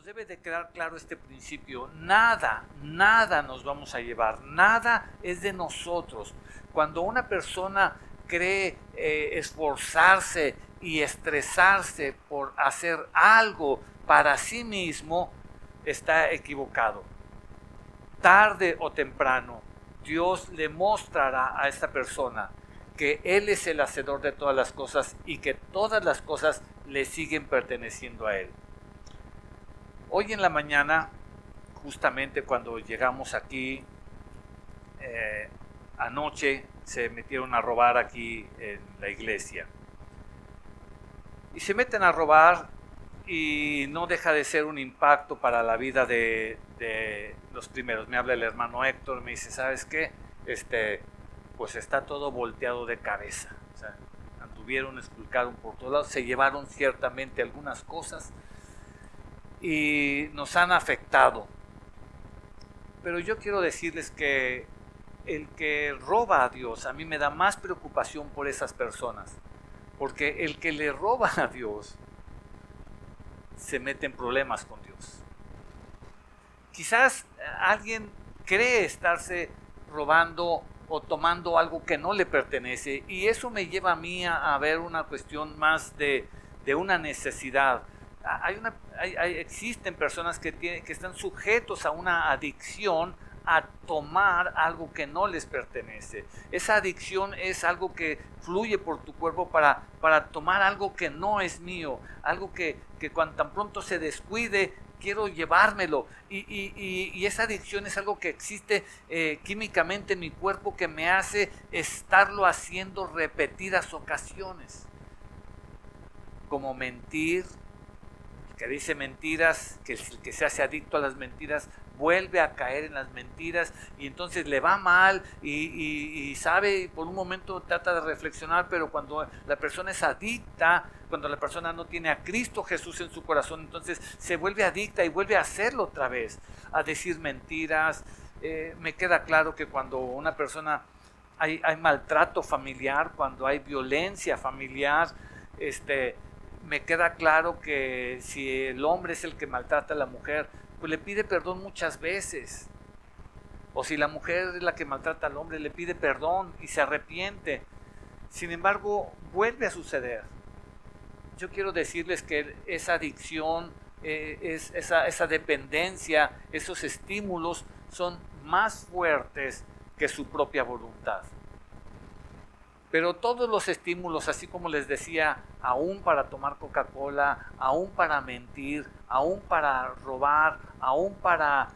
nos debe de quedar claro este principio. Nada nos vamos a llevar, nada es de nosotros. Cuando una persona cree esforzarse y estresarse por hacer algo para sí mismo, está equivocado. Tarde o temprano, Dios le mostrará a esta persona que Él es el hacedor de todas las cosas y que todas las cosas le siguen perteneciendo a Él. Hoy en la mañana, justamente cuando llegamos aquí, anoche se metieron a robar aquí en la iglesia. Y se meten a robar y no deja de ser un impacto para la vida de los primeros. Me habla el hermano Héctor, me dice, ¿sabes qué? Pues está todo volteado de cabeza. O sea, anduvieron, esculcaron por todos lados, se llevaron ciertamente algunas cosas y nos han afectado. Pero yo quiero decirles que el que roba a Dios, a mí me da más preocupación por esas personas, porque el que le roba a Dios se mete en problemas con Dios. Quizás alguien cree estarse robando o tomando algo que no le pertenece, y eso me lleva a mí a ver una cuestión más de una necesidad. Existen personas que están sujetos a una adicción a tomar algo que no les pertenece. Esa adicción es algo que fluye por tu cuerpo para tomar algo que no es mío, algo que cuando tan pronto se descuide, quiero llevármelo. Y esa adicción es algo que existe químicamente en mi cuerpo, que me hace estarlo haciendo repetidas ocasiones. Como mentir, que dice mentiras, que el que se hace adicto a las mentiras vuelve a caer en las mentiras, y entonces le va mal y sabe, por un momento trata de reflexionar, pero cuando la persona es adicta, cuando la persona no tiene a Cristo Jesús en su corazón, entonces se vuelve adicta y vuelve a hacerlo otra vez, a decir mentiras. Me queda claro que cuando una persona hay maltrato familiar, cuando hay violencia familiar, me queda claro que si el hombre es el que maltrata a la mujer, pues le pide perdón muchas veces. O si la mujer es la que maltrata al hombre, le pide perdón y se arrepiente. Sin embargo, vuelve a suceder. Yo quiero decirles que esa adicción, esa dependencia, esos estímulos son más fuertes que su propia voluntad. Pero todos los estímulos, así como les decía, aún para tomar Coca-Cola, aún para mentir, aún para robar, aún para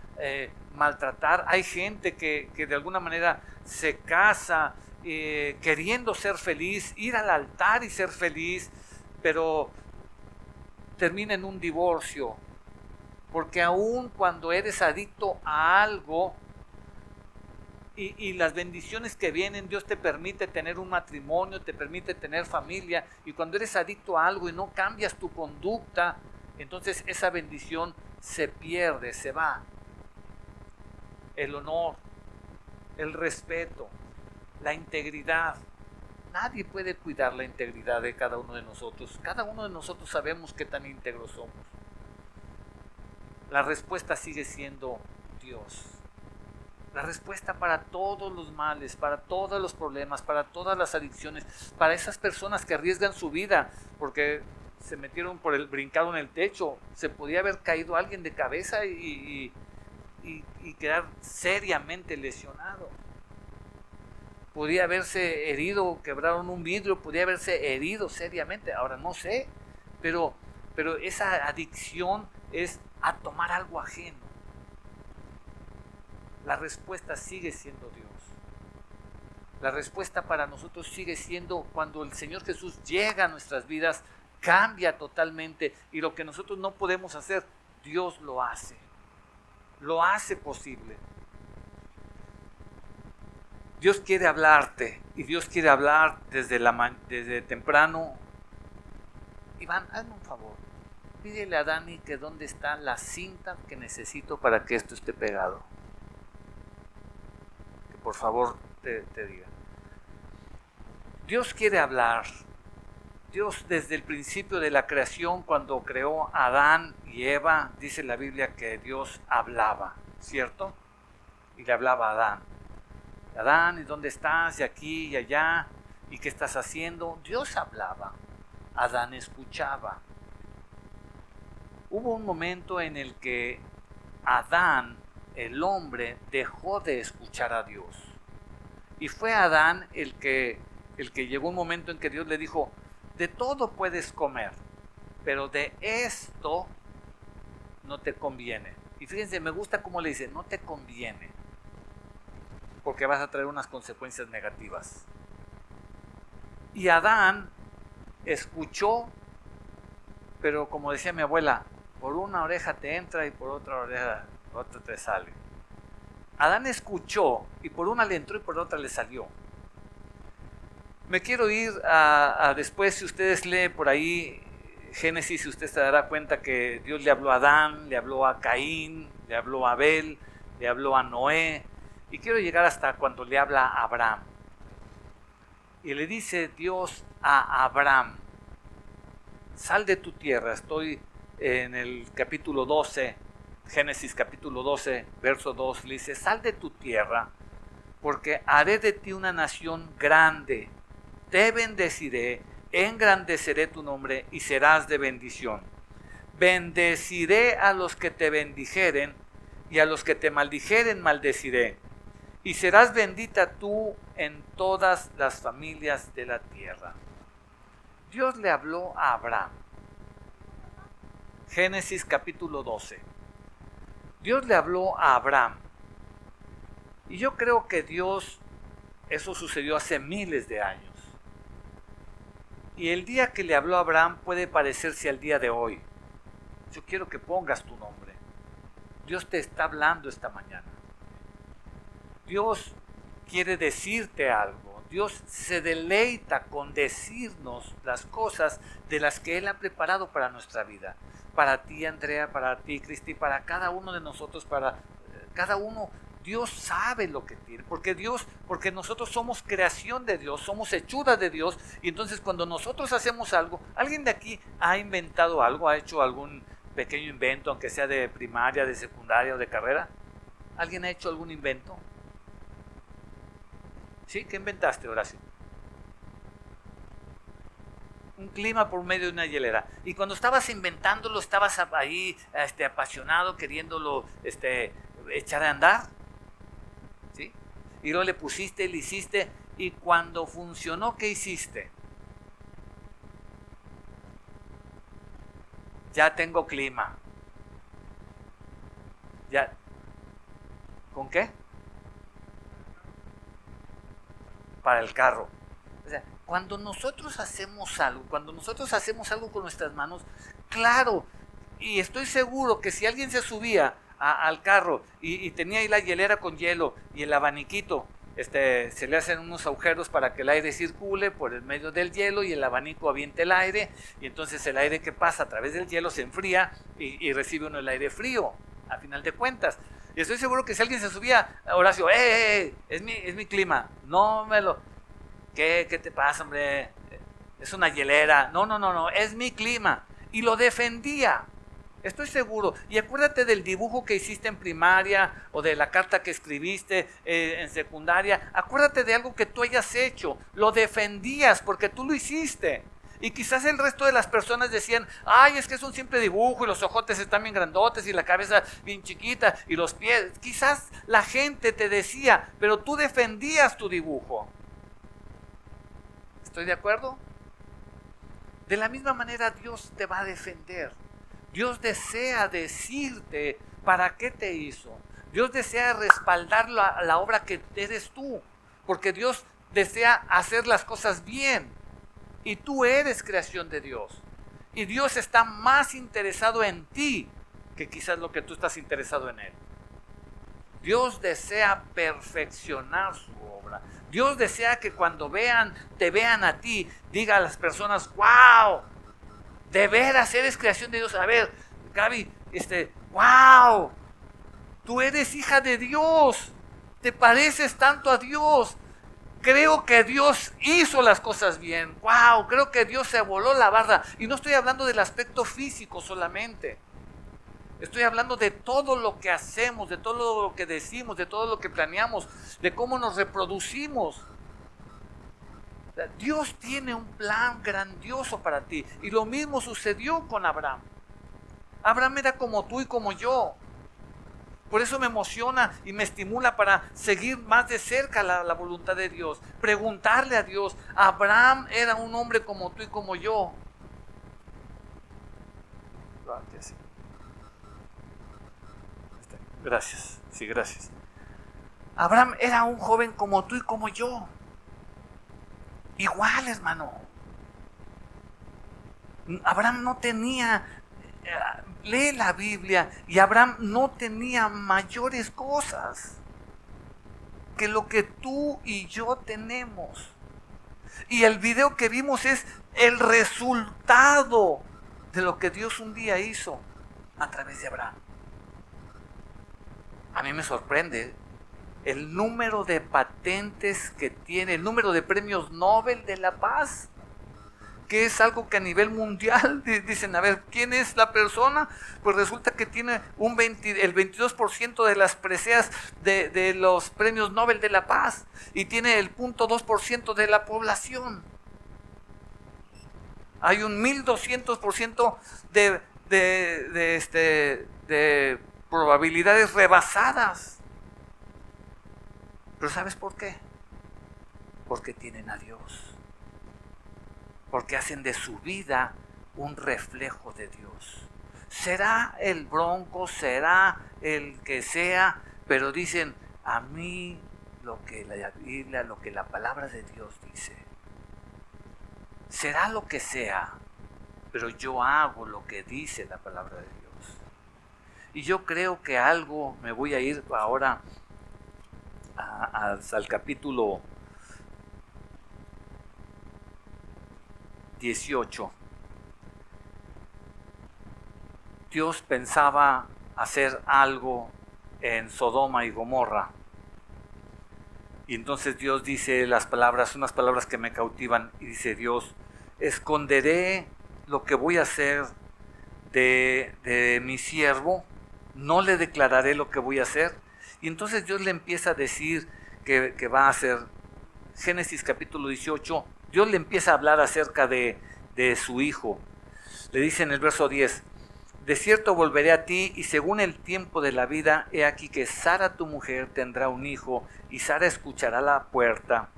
maltratar, hay gente que de alguna manera se casa queriendo ser feliz, ir al altar y ser feliz, pero termina en un divorcio, porque aún cuando eres adicto a algo, y las bendiciones que vienen, Dios te permite tener un matrimonio, te permite tener familia, y cuando eres adicto a algo y no cambias tu conducta, entonces esa bendición se pierde, se va. El honor, el respeto, la integridad. Nadie puede cuidar la integridad de cada uno de nosotros. Cada uno de nosotros sabemos qué tan íntegros somos. La respuesta sigue siendo Dios. La respuesta para todos los males, para todos los problemas, para todas las adicciones, para esas personas que arriesgan su vida porque se metieron brincaron el techo, se podía haber caído alguien de cabeza y quedar seriamente lesionado. Podía haberse herido, quebraron un vidrio, podía haberse herido seriamente. Ahora no sé, pero esa adicción es a tomar algo ajeno. La respuesta sigue siendo Dios. La respuesta para nosotros sigue siendo cuando el Señor Jesús llega a nuestras vidas, cambia totalmente, y lo que nosotros no podemos hacer, Dios lo hace posible. Dios quiere hablarte, y Dios quiere hablar desde temprano. Iván, hazme un favor, pídele a Dani que dónde está la cinta que necesito para que esto esté pegado. Por favor te diga. Dios quiere hablar. Dios desde el principio de la creación, cuando creó a Adán y Eva, dice la Biblia que Dios hablaba, ¿cierto? Y le hablaba a Adán. Adán, ¿y dónde estás? Y aquí y allá. ¿Y qué estás haciendo? Dios hablaba. Adán escuchaba. Hubo un momento en el que Adán, el hombre, dejó de escuchar a Dios. Y fue Adán el que llegó un momento en que Dios le dijo, de todo puedes comer, pero de esto no te conviene. Y fíjense, me gusta cómo le dice, no te conviene, porque vas a traer unas consecuencias negativas. Y Adán escuchó, pero como decía mi abuela, por una oreja te entra y por otra oreja otra te sale. Adán escuchó y por una le entró y por otra le salió. Me quiero ir a después, si ustedes leen por ahí Génesis, usted se dará cuenta que Dios le habló a Adán, le habló a Caín, le habló a Abel, le habló a Noé, y quiero llegar hasta cuando le habla a Abraham. Y le dice Dios a Abraham, sal de tu tierra. Estoy en el capítulo 12, Génesis capítulo 12, verso 2, le dice, sal de tu tierra, porque haré de ti una nación grande, te bendeciré, engrandeceré tu nombre y serás de bendición. Bendeciré a los que te bendijeren y a los que te maldijeren maldeciré. Y serás bendita tú en todas las familias de la tierra. Dios le habló a Abraham. Génesis capítulo 12. Dios le habló a Abraham. Y yo creo que eso sucedió hace miles de años. Y el día que le habló a Abraham puede parecerse al día de hoy. Yo quiero que pongas tu nombre. Dios te está hablando esta mañana. Dios quiere decirte algo. Dios se deleita con decirnos las cosas de las que Él ha preparado para nuestra vida. Para ti, Andrea, para ti, Cristi, para cada uno de nosotros, para cada uno. Dios sabe lo que tiene, porque nosotros somos creación de Dios, somos hechura de Dios, y entonces cuando nosotros hacemos algo, ¿alguien de aquí ha inventado algo, ha hecho algún pequeño invento, aunque sea de primaria, de secundaria o de carrera? ¿Alguien ha hecho algún invento? ¿Sí? ¿Qué inventaste, Horacio? Un clima por medio de una hielera. Y cuando estabas inventándolo, estabas ahí apasionado, queriéndolo echar a andar. ¿Sí? Y luego le pusiste, le hiciste, y cuando funcionó, ¿qué hiciste? Ya tengo clima. Ya. ¿Con qué? Para el carro. O sea, cuando nosotros hacemos algo con nuestras manos, claro, y estoy seguro que si alguien se subía al carro y tenía ahí la hielera con hielo y el abaniquito, se le hacen unos agujeros para que el aire circule por el medio del hielo y el abanico aviente el aire, y entonces el aire que pasa a través del hielo se enfría y recibe uno el aire frío, a final de cuentas. Y estoy seguro que si alguien se subía, Horacio, es mi clima, no me lo... ¿Qué te pasa, hombre? Es una hielera. No, es mi clima. Y lo defendía. Estoy seguro. Y acuérdate del dibujo que hiciste en primaria o de la carta que escribiste en secundaria. Acuérdate de algo que tú hayas hecho. Lo defendías porque tú lo hiciste. Y quizás el resto de las personas decían, ay, es que es un simple dibujo y los ojotes están bien grandotes y la cabeza bien chiquita y los pies. Quizás la gente te decía, pero tú defendías tu dibujo. ¿Estoy de acuerdo? De la misma manera Dios te va a defender. Dios desea decirte para qué te hizo. Dios desea respaldar la obra que eres tú, porque Dios desea hacer las cosas bien. Y tú eres creación de Dios. Y Dios está más interesado en ti que quizás lo que tú estás interesado en Él. Dios desea perfeccionar su obra. Dios desea que cuando te vean a ti, diga a las personas, wow, de veras eres creación de Dios. A ver, Gaby, wow, tú eres hija de Dios. Te pareces tanto a Dios. creo que Dios hizo las cosas bien. Wow, creo que Dios se voló la barda. Y no estoy hablando del aspecto físico solamente. Estoy hablando de todo lo que hacemos, de todo lo que decimos, de todo lo que planeamos, de cómo nos reproducimos. Dios tiene un plan grandioso para ti. Y lo mismo sucedió con Abraham. Abraham era como tú y como yo. Por eso me emociona y me estimula para seguir más de cerca la voluntad de Dios. Preguntarle a Dios. Abraham era un hombre como tú y como yo. Gracias. Sí, gracias. Abraham era un joven como tú y como yo. Igual, hermano. Abraham no tenía... Lee la Biblia y Abraham no tenía mayores cosas que lo que tú y yo tenemos. Y el video que vimos es el resultado de lo que Dios un día hizo a través de Abraham. A mí me sorprende el número de patentes que tiene, el número de premios Nobel de la Paz, que es algo que a nivel mundial dicen, a ver, ¿quién es la persona? Pues resulta que tiene el 22% de las preseas de los premios Nobel de la Paz y tiene el 0.2% de la población. Hay un 1200% de probabilidades rebasadas. ¿Pero sabes por qué? Porque tienen a Dios. Porque hacen de su vida un reflejo de Dios. Será el Bronco, será el que sea, pero dicen, a mí lo que la Biblia, lo que la palabra de Dios dice. Será lo que sea, pero yo hago lo que dice la palabra de Dios. Y yo creo que algo, me voy a ir ahora al capítulo 18. Dios pensaba hacer algo en Sodoma y Gomorra. Y entonces Dios dice unas palabras que me cautivan. Y dice Dios, esconderé lo que voy a hacer de mi siervo, no le declararé lo que voy a hacer. Y entonces Dios le empieza a decir que va a hacer. Génesis capítulo 18, Dios le empieza a hablar acerca de su hijo. Le dice en el verso 10, de cierto volveré a ti y según el tiempo de la vida, he aquí que Sara tu mujer tendrá un hijo y Sara escuchará la puerta.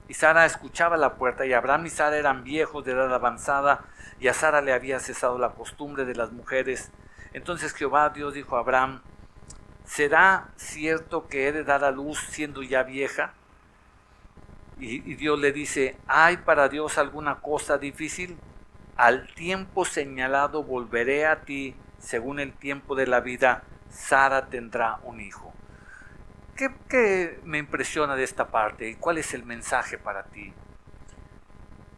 Y Sara escuchaba la puerta y Abraham y Sara eran viejos de edad avanzada y a Sara le había cesado la costumbre de las mujeres. Entonces Jehová Dios dijo a Abraham, ¿será cierto que he de dar a luz siendo ya vieja? Y Dios le dice, ¿hay para Dios alguna cosa difícil? Al tiempo señalado volveré a ti, según el tiempo de la vida, Sara tendrá un hijo. ¿Qué me impresiona de esta parte? ¿Y cuál es el mensaje para ti?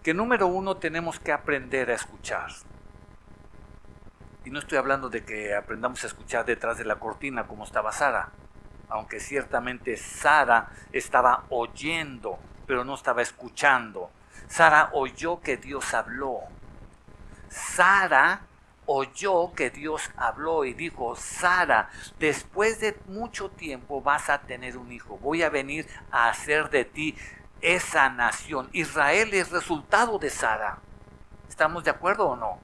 Que número uno, tenemos que aprender a escuchar. Y no estoy hablando de que aprendamos a escuchar detrás de la cortina como estaba Sara, aunque ciertamente Sara estaba oyendo, pero no estaba escuchando. Sara oyó que Dios habló. Sara oyó que Dios habló y dijo, Sara, después de mucho tiempo vas a tener un hijo. Voy a venir a hacer de ti esa nación. Israel es resultado de Sara. ¿Estamos de acuerdo o no?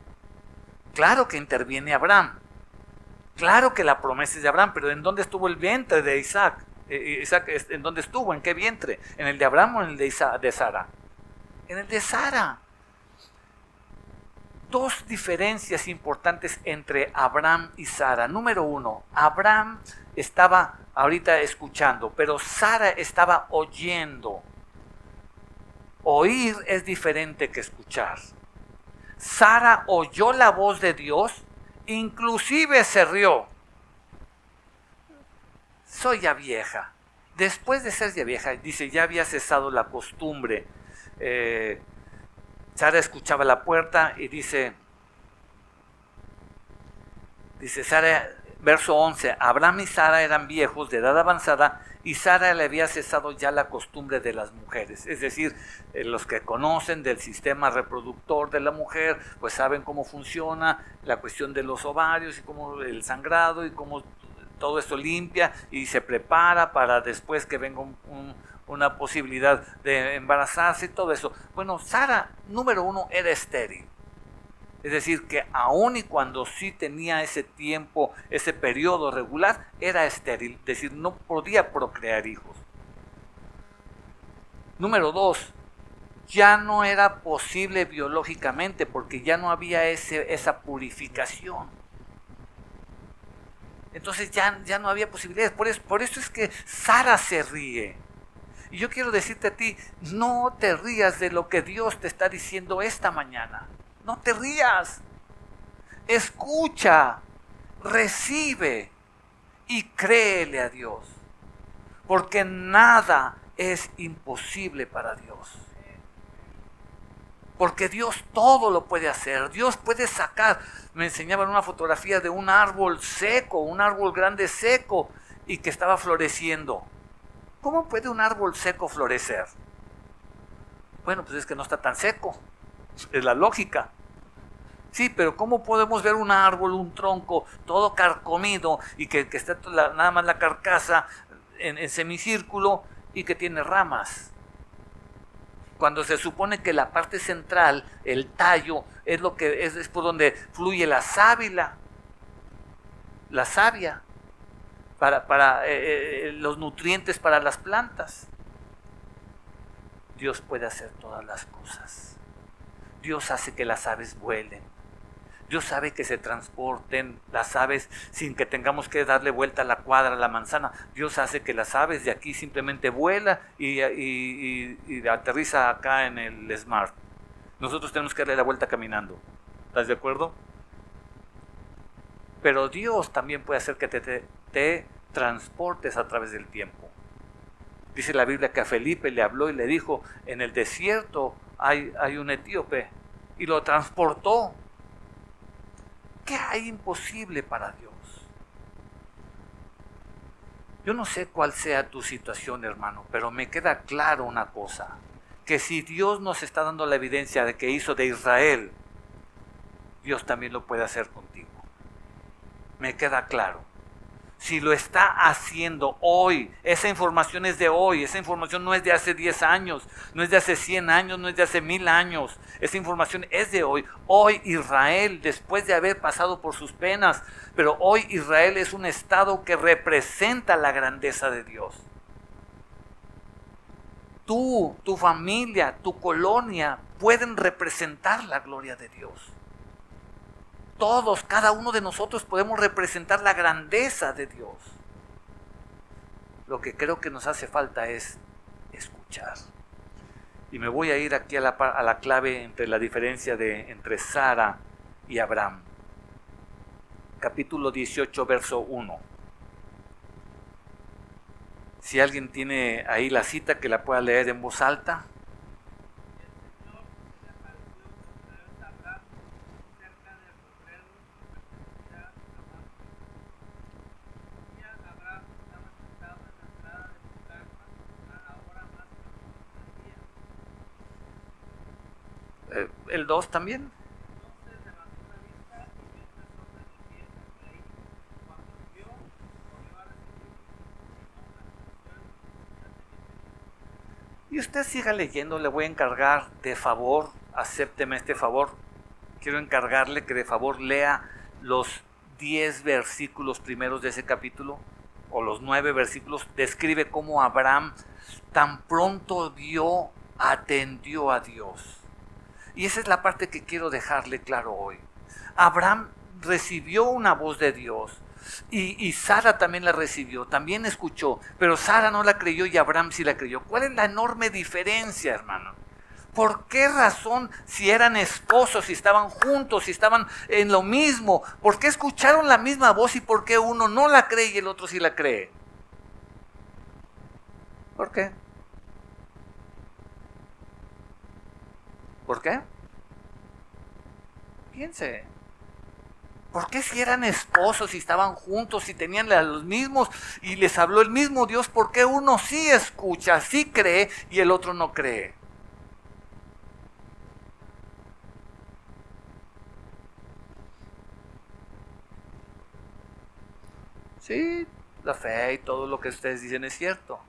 Claro que interviene Abraham. Claro que la promesa es de Abraham, pero ¿en dónde estuvo el vientre de Isaac? Isaac, ¿en dónde estuvo? ¿En qué vientre? ¿En el de Abraham o en el de Sara? En el de Sara. Dos diferencias importantes entre Abraham y Sara. Número uno, Abraham estaba ahorita escuchando, pero Sara estaba oyendo. Oír es diferente que escuchar. Sara oyó la voz de Dios, inclusive se rió. Soy ya vieja. Después de ser ya vieja, dice, ya había cesado la costumbre. Sara escuchaba la puerta y dice Sara, Verso 11, Abraham y Sara eran viejos de edad avanzada y Sara le había cesado ya la costumbre de las mujeres. Es decir, los que conocen del sistema reproductor de la mujer, pues saben cómo funciona la cuestión de los ovarios y cómo el sangrado y cómo todo esto limpia y se prepara para después que venga una posibilidad de embarazarse y todo eso. Bueno, Sara, número uno, era estéril. Es decir, que aun y cuando sí tenía ese tiempo, ese periodo regular, era estéril, es decir, no podía procrear hijos. Número dos, ya no era posible biológicamente porque ya no había esa purificación. Entonces ya no había posibilidades. Por eso es que Sara se ríe. Y yo quiero decirte a ti, no te rías de lo que Dios te está diciendo esta mañana. No te rías, escucha, recibe y créele a Dios, porque nada es imposible para Dios. Porque Dios todo lo puede hacer, Dios puede sacar. Me enseñaban una fotografía de un árbol seco, un árbol grande seco y que estaba floreciendo. ¿Cómo puede un árbol seco florecer? Bueno, pues es que no está tan seco. Es la lógica. Sí, pero ¿cómo podemos ver un árbol, un tronco, todo carcomido y que está nada más la carcasa en semicírculo y que tiene ramas? Cuando se supone que la parte central, el tallo, es lo que es por donde fluye la savia para los nutrientes para las plantas. Dios puede hacer todas las cosas. Dios hace que las aves vuelen. Dios sabe que se transporten las aves sin que tengamos que darle vuelta a la cuadra, a la manzana. Dios hace que las aves de aquí simplemente vuela y aterriza acá en el Smart. Nosotros tenemos que darle la vuelta caminando. ¿Estás de acuerdo? Pero Dios también puede hacer que te transportes a través del tiempo. Dice la Biblia que a Felipe le habló y le dijo, en el desierto hay un etíope, y lo transportó. ¿Qué hay imposible para Dios? Yo no sé cuál sea tu situación, hermano, pero me queda claro una cosa, que si Dios nos está dando la evidencia de que hizo de Israel, Dios también lo puede hacer contigo. Me queda claro. Si lo está haciendo hoy, esa información es de hoy, esa información no es de hace 10 años, no es de hace 100 años, no es de hace 1000 años, esa información es de hoy. Hoy Israel, después de haber pasado por sus penas, pero hoy Israel es un estado que representa la grandeza de Dios. Tú, tu familia, tu colonia pueden representar la gloria de Dios. Todos, cada uno de nosotros podemos representar la grandeza de Dios. Lo que creo que nos hace falta es escuchar. Y me voy a ir aquí a la clave entre la diferencia entre Sara y Abraham. Capítulo 18, verso 1. Si alguien tiene ahí la cita, que la pueda leer en voz alta. El 2 también. Y usted siga leyendo, le voy a encargar de favor, acépteme este favor, quiero encargarle que de favor lea los 10 versículos primeros de ese capítulo, o los 9 versículos, describe cómo Abraham tan pronto atendió a Dios. Y esa es la parte que quiero dejarle claro hoy. Abraham recibió una voz de Dios y Sara también la recibió, también escuchó, pero Sara no la creyó y Abraham sí la creyó. ¿Cuál es la enorme diferencia, hermano? ¿Por qué razón, si eran esposos, si estaban juntos, si estaban en lo mismo, por qué escucharon la misma voz y por qué uno no la cree y el otro sí la cree? ¿Por qué? ¿Por qué? Piense. ¿Por qué si eran esposos y estaban juntos y tenían los mismos y les habló el mismo Dios, por qué uno sí escucha, sí cree y el otro no cree? Sí, la fe y todo lo que ustedes dicen es cierto.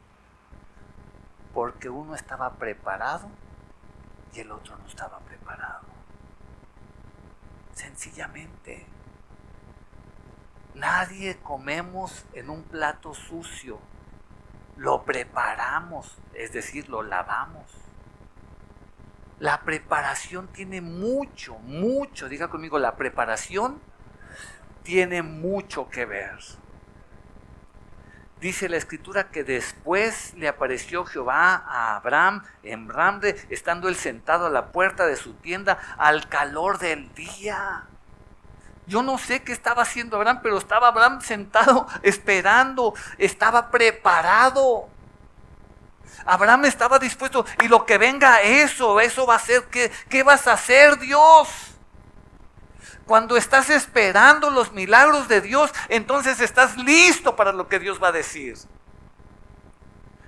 Porque uno estaba preparado y el otro no estaba preparado. Sencillamente. Nadie comemos en un plato sucio. Lo preparamos, es decir, lo lavamos. La preparación tiene mucho, diga conmigo, la preparación tiene mucho que ver. Dice la escritura que después le apareció Jehová a Abraham en Mamre, estando él sentado a la puerta de su tienda al calor del día. Yo no sé qué estaba haciendo Abraham, pero estaba Abraham sentado esperando, estaba preparado. Abraham estaba dispuesto, y lo que venga, eso va a ser, ¿qué vas a hacer, Dios? Cuando estás esperando los milagros de Dios, entonces estás listo para lo que Dios va a decir.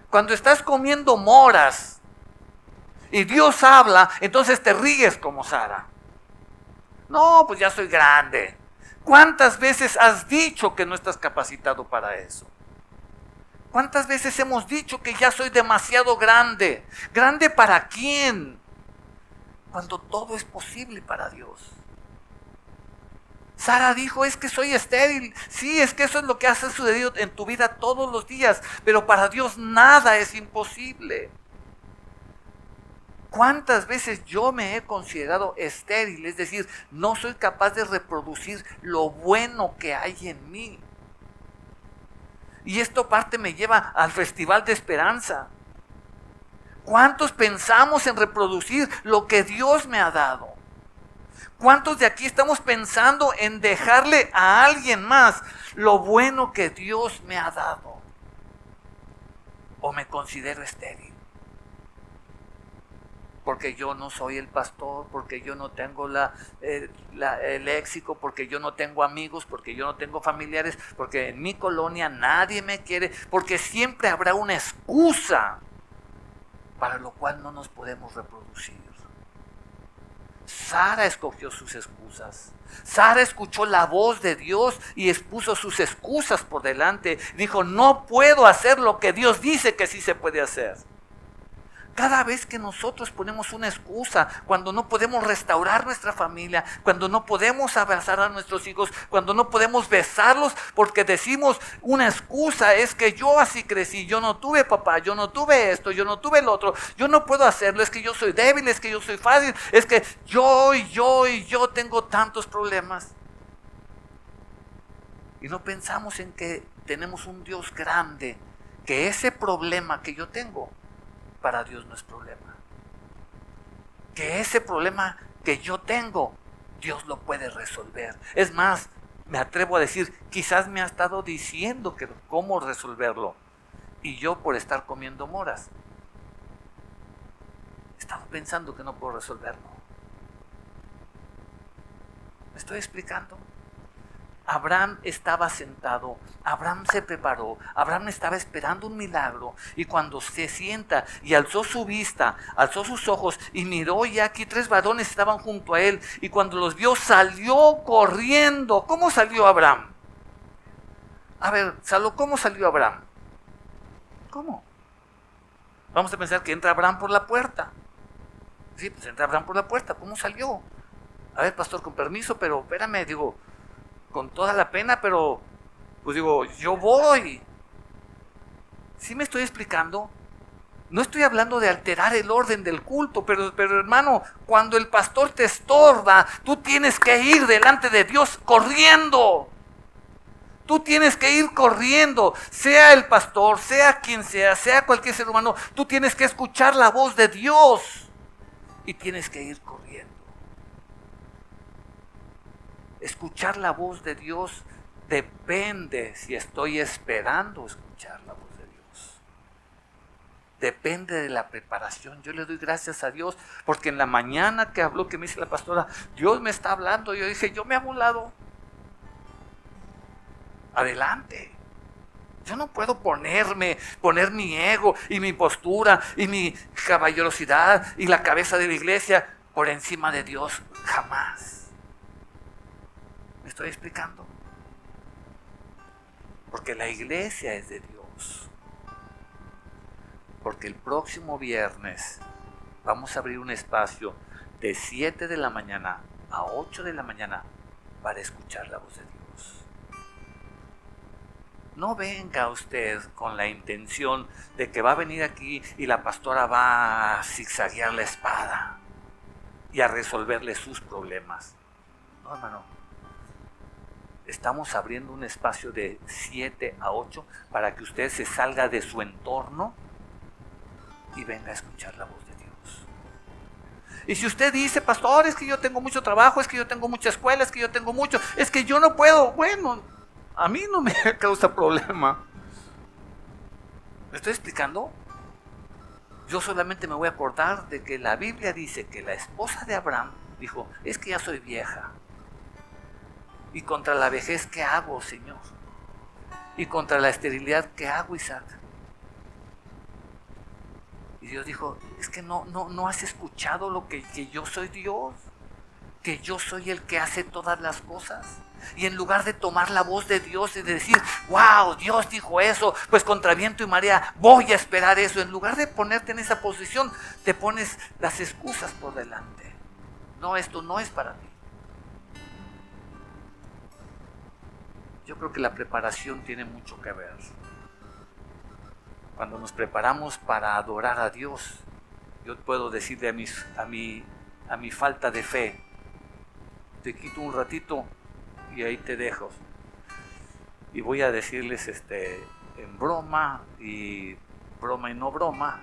Cuando estás comiendo moras y Dios habla, entonces te ríes como Sara. No, pues ya soy grande. ¿Cuántas veces has dicho que no estás capacitado para eso? ¿Cuántas veces hemos dicho que ya soy demasiado grande? ¿Grande para quién? Cuando todo es posible para Dios. Sara dijo, es que soy estéril. Sí, es que eso es lo que ha sucedido en tu vida todos los días, pero para Dios nada es imposible. ¿Cuántas veces yo me he considerado estéril? Es decir, no soy capaz de reproducir lo bueno que hay en mí. Y esto parte me lleva al Festival de Esperanza. ¿Cuántos pensamos en reproducir lo que Dios me ha dado? ¿Cuántos de aquí estamos pensando en dejarle a alguien más lo bueno que Dios me ha dado? ¿O me considero estéril? Porque yo no soy el pastor, porque yo no tengo el léxico, porque yo no tengo amigos, porque yo no tengo familiares, porque en mi colonia nadie me quiere, porque siempre habrá una excusa para lo cual no nos podemos reproducir. Sara escogió sus excusas. Sara escuchó la voz de Dios y expuso sus excusas por delante. Dijo, no puedo hacer lo que Dios dice que sí se puede hacer. Cada vez que nosotros ponemos una excusa, cuando no podemos restaurar nuestra familia, cuando no podemos abrazar a nuestros hijos, cuando no podemos besarlos, porque decimos una excusa, es que yo así crecí, yo no tuve papá, yo no tuve esto, yo no tuve el otro, yo no puedo hacerlo, es que yo soy débil, es que yo soy fácil, es que yo tengo tantos problemas. Y no pensamos en que tenemos un Dios grande, que ese problema que yo tengo, para Dios no es problema. Que ese problema que yo tengo, Dios lo puede resolver. Es más, me atrevo a decir, quizás me ha estado diciendo que cómo resolverlo. Y yo por estar comiendo moras, he estado pensando que no puedo resolverlo. ¿Me estoy explicando? Abraham estaba sentado, Abraham se preparó, Abraham estaba esperando un milagro, y cuando se sienta y alzó su vista, alzó sus ojos y miró, y aquí 3 varones estaban junto a él, y cuando los vio salió corriendo. ¿Cómo salió Abraham? A ver, ¿cómo salió Abraham? ¿Cómo? Vamos a pensar que entra Abraham por la puerta. Sí, pues entra Abraham por la puerta. ¿Cómo salió? A ver, pastor, con permiso, pero espérame, digo, con toda la pena, pero pues digo, yo voy. ¿Sí me estoy explicando? No estoy hablando de alterar el orden del culto, pero hermano, cuando el pastor te estorba, tú tienes que ir delante de Dios corriendo. Tú tienes que ir corriendo, sea el pastor, sea quien sea cualquier ser humano, tú tienes que escuchar la voz de Dios y tienes que ir corriendo. Escuchar la voz de Dios depende si estoy esperando escuchar la voz de Dios. Depende de la preparación. Yo le doy gracias a Dios porque en la mañana que habló, que me dice la pastora, Dios me está hablando. Yo dije, yo me hago un lado. adelante. Yo no puedo poner mi ego y mi postura y mi caballerosidad y la cabeza de la iglesia por encima de Dios, jamás. ¿Me estoy explicando? Porque la iglesia es de Dios. Porque el próximo viernes vamos a abrir un espacio de 7 de la mañana a 8 de la mañana para escuchar la voz de Dios. No venga usted con la intención de que va a venir aquí y la pastora va a zigzaguear la espada y a resolverle sus problemas. No, hermano. Estamos abriendo un espacio de 7 a 8 para que usted se salga de su entorno y venga a escuchar la voz de Dios. Y si usted dice, pastor, es que yo tengo mucho trabajo, es que yo tengo mucha escuela, es que yo tengo mucho, es que yo no puedo, bueno, a mí no me causa problema. ¿Me estoy explicando? Yo solamente me voy a acordar de que la Biblia dice que la esposa de Abraham dijo, es que ya soy vieja. Y contra la vejez, ¿qué hago, Señor? Y contra la esterilidad, ¿qué hago, Isaac? Y Dios dijo, es que no has escuchado lo que yo soy Dios, que yo soy el que hace todas las cosas. Y en lugar de tomar la voz de Dios y de decir, wow, Dios dijo eso, pues contra viento y marea voy a esperar eso, en lugar de ponerte en esa posición, te pones las excusas por delante. No, esto no es para mí. Yo creo que la preparación tiene mucho que ver. Cuando nos preparamos para adorar a Dios, yo puedo decirle a mi falta de fe, te quito un ratito y ahí te dejo. Y voy a decirles en broma y no broma,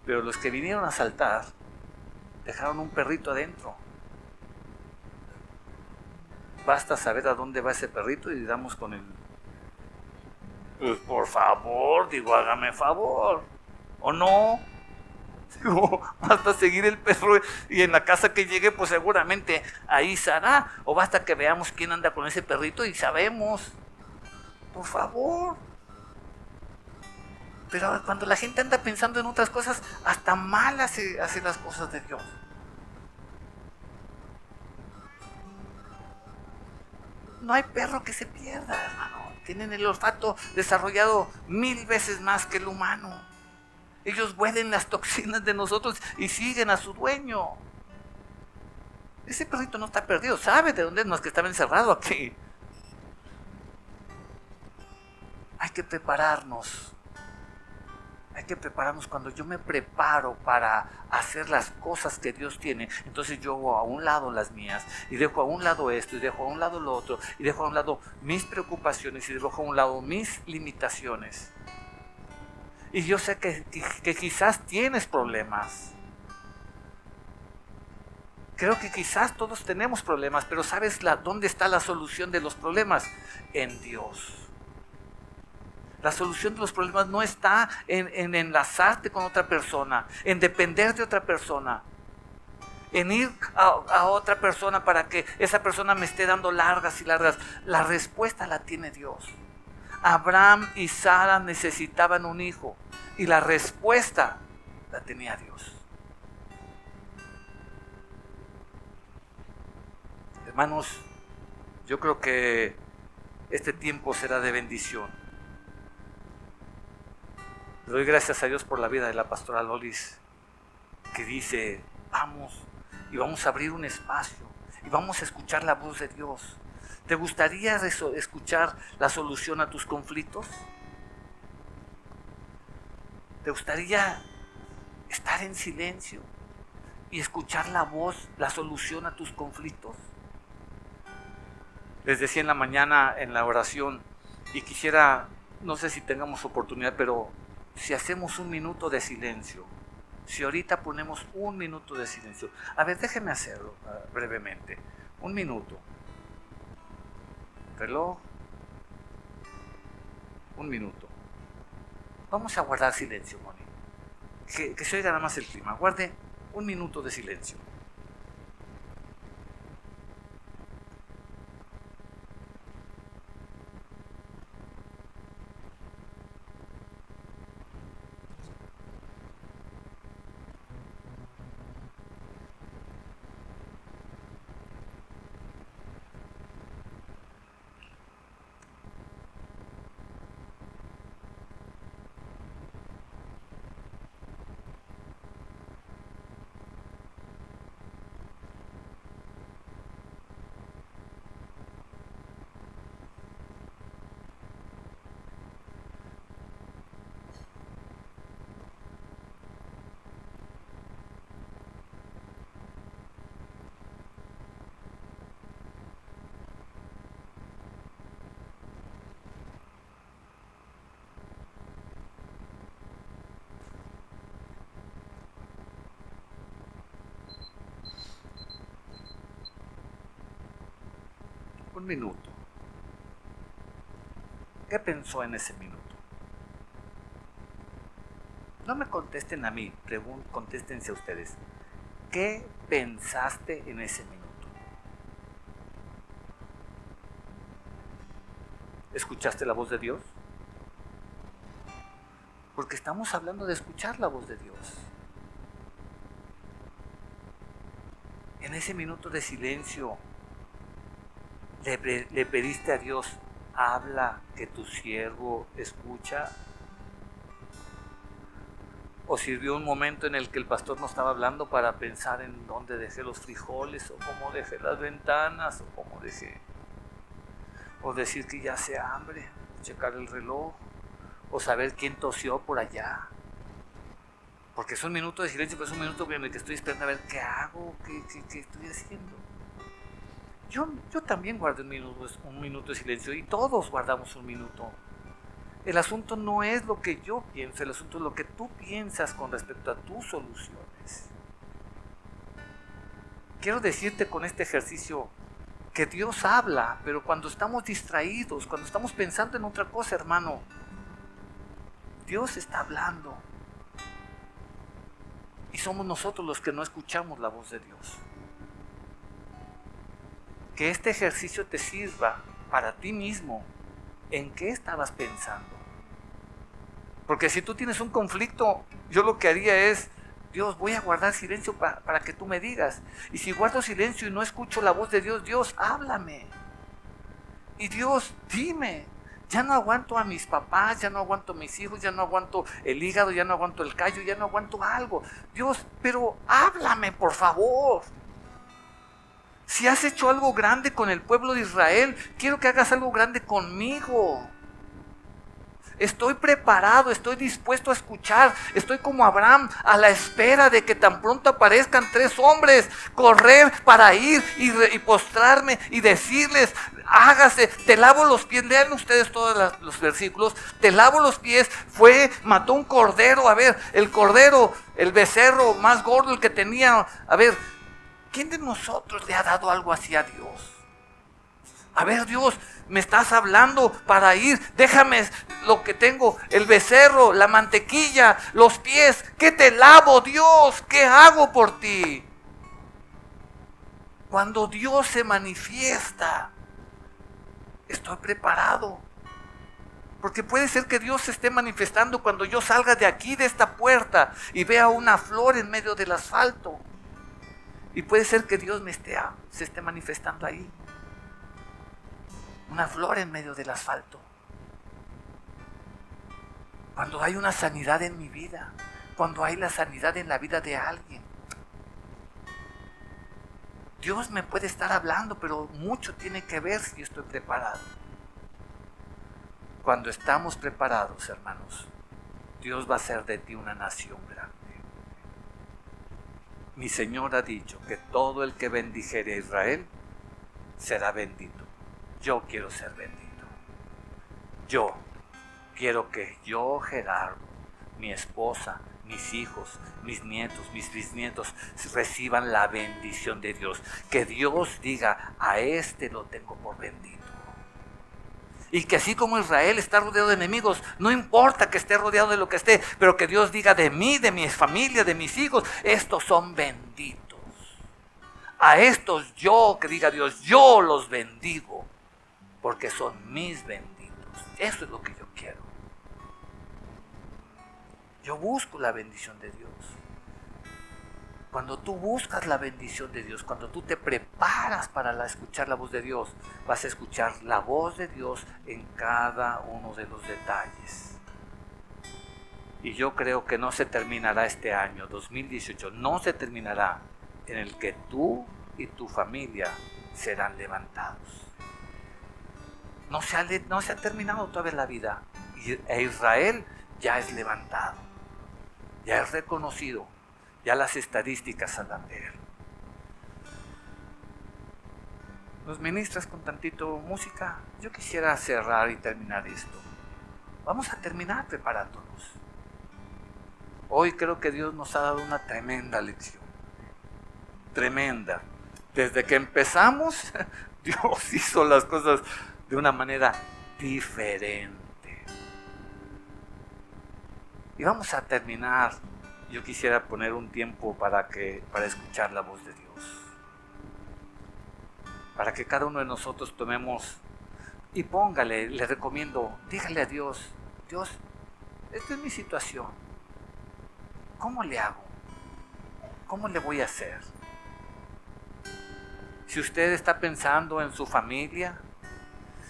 pero los que vinieron a asaltar dejaron un perrito adentro. Basta saber a dónde va ese perrito y damos con él. Pues por favor, digo, hágame favor. ¿O no? Digo, basta seguir el perro y en la casa que llegue, pues seguramente ahí estará. O basta que veamos quién anda con ese perrito y sabemos. Por favor. Pero cuando la gente anda pensando en otras cosas, hasta mal hace las cosas de Dios. No hay perro que se pierda, hermano. Tienen el olfato desarrollado 1000 veces más que el humano. Ellos huelen las toxinas de nosotros y siguen a su dueño. Ese perrito no está perdido, sabe de dónde es, no es que estaba encerrado aquí. Hay que prepararnos. Hay que prepararnos. Cuando yo me preparo para hacer las cosas que Dios tiene, entonces yo hago a un lado las mías y dejo a un lado esto y dejo a un lado lo otro y dejo a un lado mis preocupaciones y dejo a un lado mis limitaciones. Y yo sé que quizás tienes problemas. Creo que quizás todos tenemos problemas, pero ¿sabes dónde está la solución de los problemas? En Dios. La solución de los problemas no está en enlazarte con otra persona, en depender de otra persona, en ir a otra persona para que esa persona me esté dando largas y largas. La respuesta la tiene Dios. Abraham y Sara necesitaban un hijo y la respuesta la tenía Dios. Hermanos, yo creo que este tiempo será de bendición. Le doy gracias a Dios por la vida de la pastora Lolis, que dice, vamos y vamos a abrir un espacio y vamos a escuchar la voz de Dios. ¿Te gustaría escuchar la solución a tus conflictos? ¿Te gustaría estar en silencio y escuchar la voz, la solución a tus conflictos? Les decía en la mañana en la oración, y quisiera, no sé si tengamos oportunidad, pero si hacemos un minuto de silencio, si ahorita ponemos un minuto de silencio, a ver, déjenme hacerlo brevemente, un minuto, reloj, un minuto, vamos a guardar silencio, Moni, que se oiga nada más el clima, guarde un minuto de silencio. Un minuto. ¿Qué pensó en ese minuto? No me contesten a mí, contéstense a ustedes. ¿Qué pensaste en ese minuto? ¿Escuchaste la voz de Dios? Porque estamos hablando de escuchar la voz de Dios. En ese minuto de silencio, le pediste a Dios, habla, que tu siervo escucha. ¿O sirvió un momento en el que el pastor no estaba hablando para pensar en dónde dejé los frijoles, o cómo dejé las ventanas, o cómo dejé, o decir que ya hace hambre, checar el reloj, o saber quién tosió por allá? Porque es un minuto de silencio, pero es un minuto en el que estoy esperando a ver qué hago, qué estoy haciendo. Yo también guardé un minuto de silencio, y todos guardamos un minuto. El asunto no es lo que yo pienso, el asunto es lo que tú piensas con respecto a tus soluciones. Quiero decirte con este ejercicio que Dios habla, pero cuando estamos distraídos, cuando estamos pensando en otra cosa, hermano, Dios está hablando. Y somos nosotros los que no escuchamos la voz de Dios. Que este ejercicio te sirva para ti mismo. ¿En qué estabas pensando? Porque si tú tienes un conflicto, yo lo que haría es, Dios, voy a guardar silencio para que tú me digas. Y si guardo silencio y no escucho la voz de Dios, Dios, háblame. Y Dios, dime. Ya no aguanto a mis papás, ya no aguanto a mis hijos, ya no aguanto el hígado, ya no aguanto el callo, ya no aguanto algo. Dios, pero háblame, por favor. Si has hecho algo grande con el pueblo de Israel, quiero que hagas algo grande conmigo. Estoy preparado, estoy dispuesto a escuchar. Estoy como Abraham, a la espera de que tan pronto aparezcan 3 hombres, correr para ir y postrarme y decirles, hágase, te lavo los pies. Lean ustedes todos los versículos. Te lavo los pies. Mató un cordero. A ver, el cordero, el becerro más gordo, el que tenía. A ver, ¿quién de nosotros le ha dado algo así a Dios? A ver, Dios, me estás hablando para ir, déjame lo que tengo, el becerro, la mantequilla, los pies. ¿Qué te lavo, Dios? ¿Qué hago por ti? Cuando Dios se manifiesta, estoy preparado. Porque puede ser que Dios se esté manifestando cuando yo salga de aquí, de esta puerta, y vea una flor en medio del asfalto. Y puede ser que Dios se esté manifestando ahí. Una flor en medio del asfalto. Cuando hay una sanidad en mi vida, cuando hay la sanidad en la vida de alguien. Dios me puede estar hablando, pero mucho tiene que ver si yo estoy preparado. Cuando estamos preparados, hermanos, Dios va a hacer de ti una nación grande. Mi Señor ha dicho que todo el que bendijere a Israel será bendito. Yo quiero ser bendito. Yo quiero que yo, Gerardo, mi esposa, mis hijos, mis nietos, mis bisnietos reciban la bendición de Dios. Que Dios diga, a este lo tengo por bendito. Y que así como Israel está rodeado de enemigos, no importa que esté rodeado de lo que esté, pero que Dios diga de mí, de mi familia, de mis hijos, estos son benditos. A estos que diga Dios, yo los bendigo, porque son mis benditos. Eso es lo que yo quiero. Yo busco la bendición de Dios. Cuando tú buscas la bendición de Dios, cuando tú te preparas para escuchar la voz de Dios, vas a escuchar la voz de Dios en cada uno de los detalles. Y yo creo que no se terminará este año, 2018, no se terminará en el que tú y tu familia serán levantados. No se ha terminado todavía la vida. E Israel ya es levantado, ya es reconocido. Ya las estadísticas hablan de él. ¿Nos ministras con tantito música? Yo quisiera cerrar y terminar esto. Vamos a terminar preparándonos. Hoy creo que Dios nos ha dado una tremenda lección. Tremenda. Desde que empezamos, Dios hizo las cosas de una manera diferente. Y vamos a terminar. Yo quisiera poner un tiempo para escuchar la voz de Dios. Para que cada uno de nosotros tomemos y póngale, le recomiendo, dígale a Dios, Dios, esta es mi situación. ¿Cómo le hago? ¿Cómo le voy a hacer? Si usted está pensando en su familia,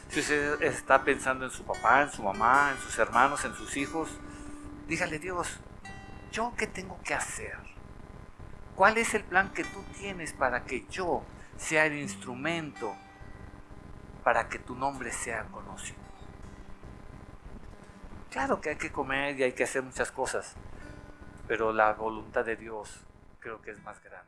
si usted está pensando en su papá, en su mamá, en sus hermanos, en sus hijos, dígale, Dios, ¿yo qué tengo que hacer? ¿Cuál es el plan que tú tienes para que yo sea el instrumento para que tu nombre sea conocido? Claro que hay que comer y hay que hacer muchas cosas, pero la voluntad de Dios creo que es más grande.